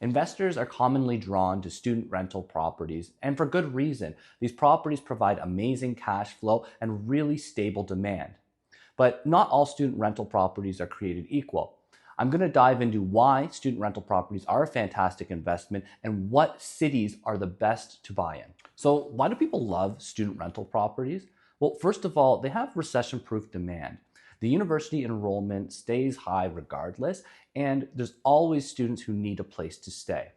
Investors are commonly drawn to student rental properties, and for good reason. These properties provide amazing cash flow and really stable demand. But not all student rental properties are created equal. I'm going to dive into why student rental properties are a fantastic investment and what cities are the best to buy in. So, why do people love student rental properties? Well, first of all, they have recession-proof demand. The university enrollment stays high regardless, and there's always students who need a place to stay.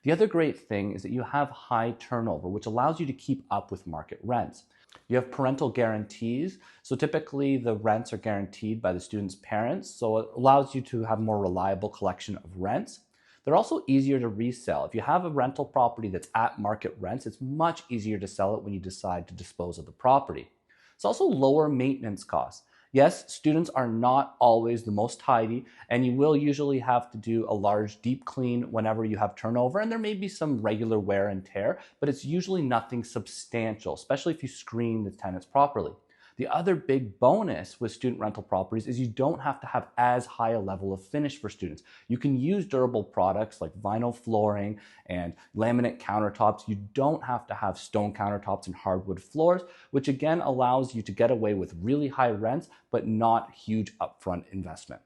The other great thing is that you have high turnover, which allows you to keep up with market rents. You have parental guarantees, so typically the rents are guaranteed by the student's parents, so it allows you to have more reliable collection of rents. They're also easier to resell. If you have a rental property that's at market rents, it's much easier to sell it when you decide to dispose of the property. It's also lower maintenance costs. Yes, students are not always the most tidy, and you will usually have to do a large deep clean whenever you have turnover, and there may be some regular wear and tear, but it's usually nothing substantial, especially if you screen the tenants properly. The other big bonus with student rental properties is you don't have to have as high a level of finish for students. You can use durable products like vinyl flooring and laminate countertops. You don't have to have stone countertops and hardwood floors, which again allows you to get away with really high rents, but not huge upfront investment.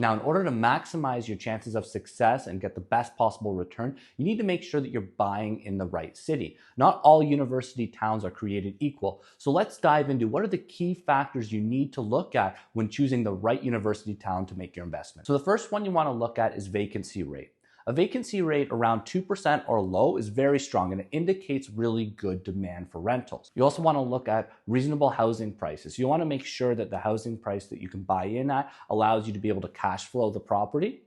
Now, in order to maximize your chances of success and get the best possible return, you need to make sure that you're buying in the right city. Not all university towns are created equal. So let's dive into what are the key factors you need to look at when choosing the right university town to make your investment. So the first one you want to look at is vacancy rate. A vacancy rate around 2% or low is very strong, and it indicates really good demand for rentals. You also want to look at reasonable housing prices. You want to make sure that the housing price that you can buy in at allows you to be able to cash flow the property.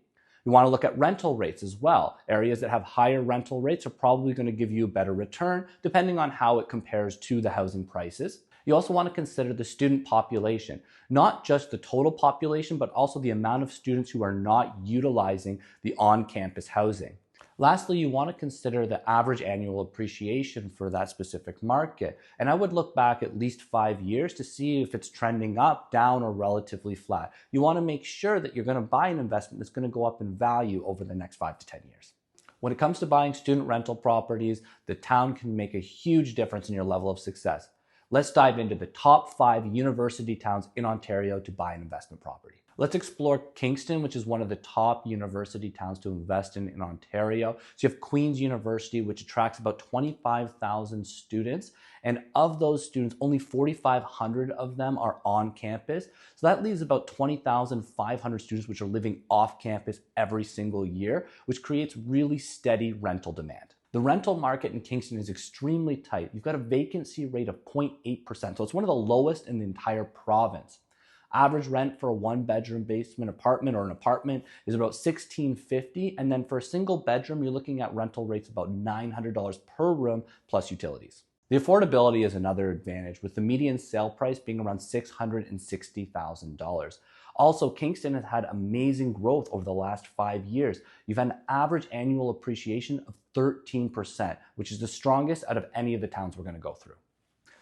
You want to look at rental rates as well. Areas that have higher rental rates are probably going to give you a better return depending on how it compares to the housing prices. You also want to consider the student population, not just the total population, but also the amount of students who are not utilizing the on-campus housing. Lastly, you want to consider the average annual appreciation for that specific market. And I would look back at least 5 years to see if it's trending up, down, or relatively flat. You want to make sure that you're going to buy an investment that's going to go up in value over the next 5 to 10 years. When it comes to buying student rental properties, the town can make a huge difference in your level of success. Let's dive into the top 5 university towns in Ontario to buy an investment property. Let's explore Kingston, which is one of the top university towns to invest in Ontario. So you have Queen's University, which attracts about 25,000 students. And of those students, only 4,500 of them are on campus. So that leaves about 20,500 students which are living off campus every single year, which creates really steady rental demand. The rental market in Kingston is extremely tight. You've got a vacancy rate of 0.8%, so it's one of the lowest in the entire province. Average rent for a one-bedroom basement apartment or an apartment is about $1,650, and then for a single bedroom, you're looking at rental rates about $900 per room plus utilities. The affordability is another advantage, with the median sale price being around $660,000. Also, Kingston has had amazing growth over the last 5 years. You've had an average annual appreciation of 13%, which is the strongest out of any of the towns we're going to go through.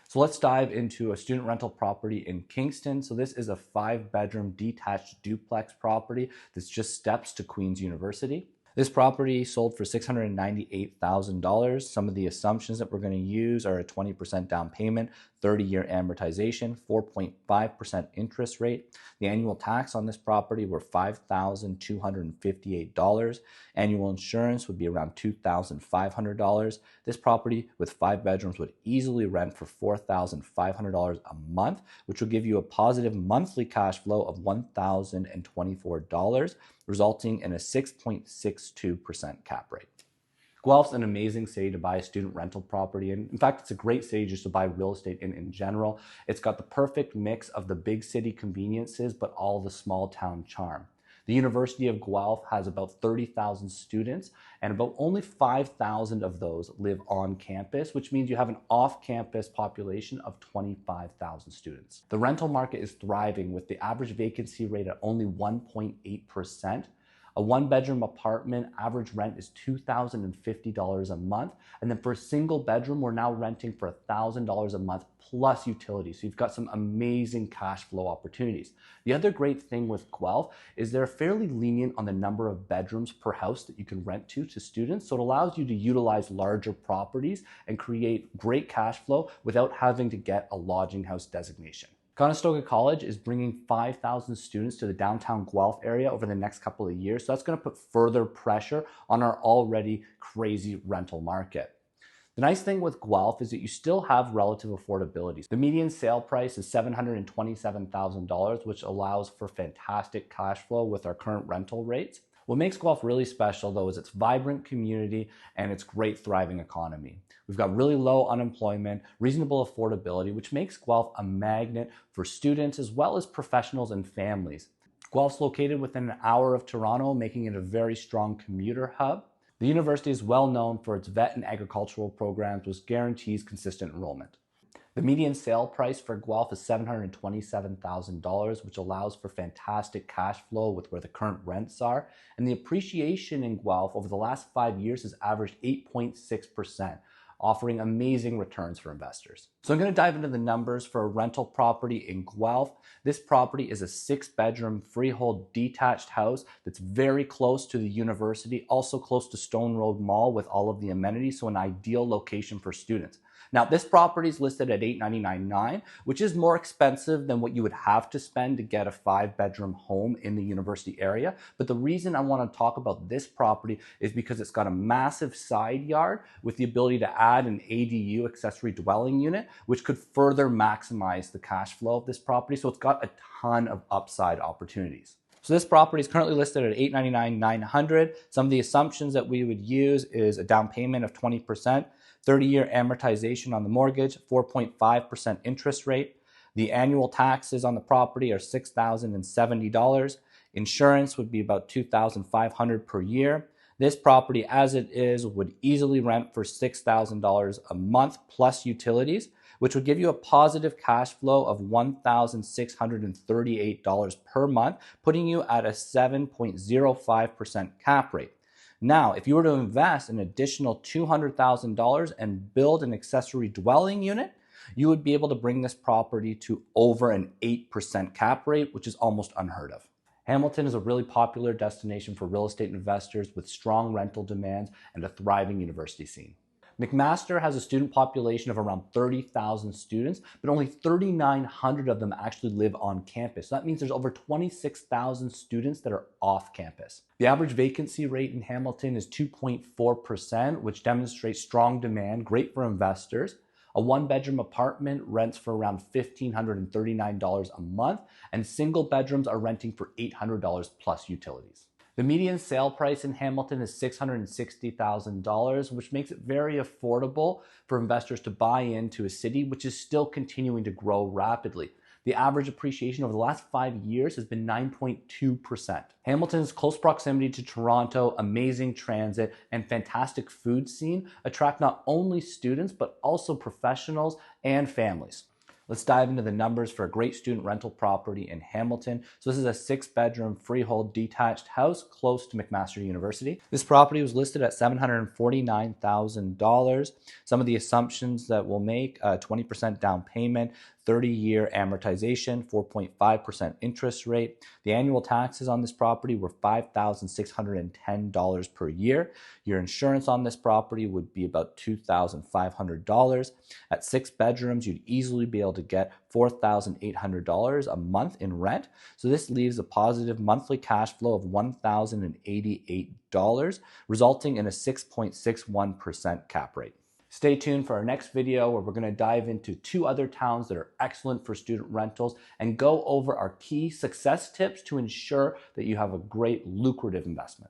So let's dive into a student rental property in Kingston. So this is a 5-bedroom detached duplex property that's just steps to Queen's University. This property sold for $698,000. Some of the assumptions that we're going to use are a 20% down payment, 30-year amortization, 4.5% interest rate. The annual tax on this property were $5,258. Annual insurance would be around $2,500. This property with 5 bedrooms would easily rent for $4,500 a month, which would give you a positive monthly cash flow of $1,024, resulting in a 6.62% cap rate. Guelph's an amazing city to buy a student rental property in. In fact, it's a great city just to buy real estate in general. It's got the perfect mix of the big city conveniences, but all the small town charm. The University of Guelph has about 30,000 students, and about only 5,000 of those live on campus, which means you have an off-campus population of 25,000 students. The rental market is thriving with the average vacancy rate at only 1.8%. A one-bedroom apartment, average rent is $2,050 a month. And then for a single bedroom, we're now renting for $1,000 a month plus utilities. So you've got some amazing cash flow opportunities. The other great thing with Guelph is they're fairly lenient on the number of bedrooms per house that you can rent to students. So it allows you to utilize larger properties and create great cash flow without having to get a lodging house designation. Conestoga College is bringing 5,000 students to the downtown Guelph area over the next couple of years. So that's going to put further pressure on our already crazy rental market. The nice thing with Guelph is that you still have relative affordability. The median sale price is $727,000, which allows for fantastic cash flow with our current rental rates. What makes Guelph really special though is its vibrant community and its great thriving economy. We've got really low unemployment, reasonable affordability, which makes Guelph a magnet for students as well as professionals and families. Guelph's located within an hour of Toronto, making it a very strong commuter hub. The university is well known for its vet and agricultural programs, which guarantees consistent enrollment. The median sale price for Guelph is $727,000, which allows for fantastic cash flow with where the current rents are. And the appreciation in Guelph over the last 5 years has averaged 8.6%, offering amazing returns for investors. So I'm going to dive into the numbers for a rental property in Guelph. This property is a 6-bedroom freehold detached house that's very close to the university, also close to Stone Road Mall with all of the amenities, so an ideal location for students. Now, this property is listed at $899,900, which is more expensive than what you would have to spend to get a 5-bedroom home in the university area. But the reason I want to talk about this property is because it's got a massive side yard with the ability to add an ADU, accessory dwelling unit, which could further maximize the cash flow of this property. So it's got a ton of upside opportunities. So this property is currently listed at $899,900. Some of the assumptions that we would use is a down payment of 20%, 30-year amortization on the mortgage, 4.5% interest rate. The annual taxes on the property are $6,070. Insurance would be about $2,500 per year. This property, as it is, would easily rent for $6,000 a month plus utilities, which would give you a positive cash flow of $1,638 per month, putting you at a 7.05% cap rate. Now, if you were to invest an additional $200,000 and build an accessory dwelling unit, you would be able to bring this property to over an 8% cap rate, which is almost unheard of. Hamilton is a really popular destination for real estate investors with strong rental demands and a thriving university scene. McMaster has a student population of around 30,000 students, but only 3,900 of them actually live on campus. So that means there's over 26,000 students that are off campus. The average vacancy rate in Hamilton is 2.4%, which demonstrates strong demand, great for investors. A one-bedroom apartment rents for around $1,539 a month, and single bedrooms are renting for $800 plus utilities. The median sale price in Hamilton is $660,000, which makes it very affordable for investors to buy into a city which is still continuing to grow rapidly. The average appreciation over the last 5 years has been 9.2%. Hamilton's close proximity to Toronto, amazing transit, and fantastic food scene attract not only students, but also professionals and families. Let's dive into the numbers for a great student rental property in Hamilton. So this is a 6-bedroom freehold detached house close to McMaster University. This property was listed at $749,000. Some of the assumptions that we'll make, 20% down payment, 30-year amortization, 4.5% interest rate. The annual taxes on this property were $5,610 per year. Your insurance on this property would be about $2,500. At 6 bedrooms, you'd easily be able to get $4,800 a month in rent. So this leaves a positive monthly cash flow of $1,088, resulting in a 6.61% cap rate. Stay tuned for our next video where we're going to dive into 2 other towns that are excellent for student rentals and go over our key success tips to ensure that you have a great lucrative investment.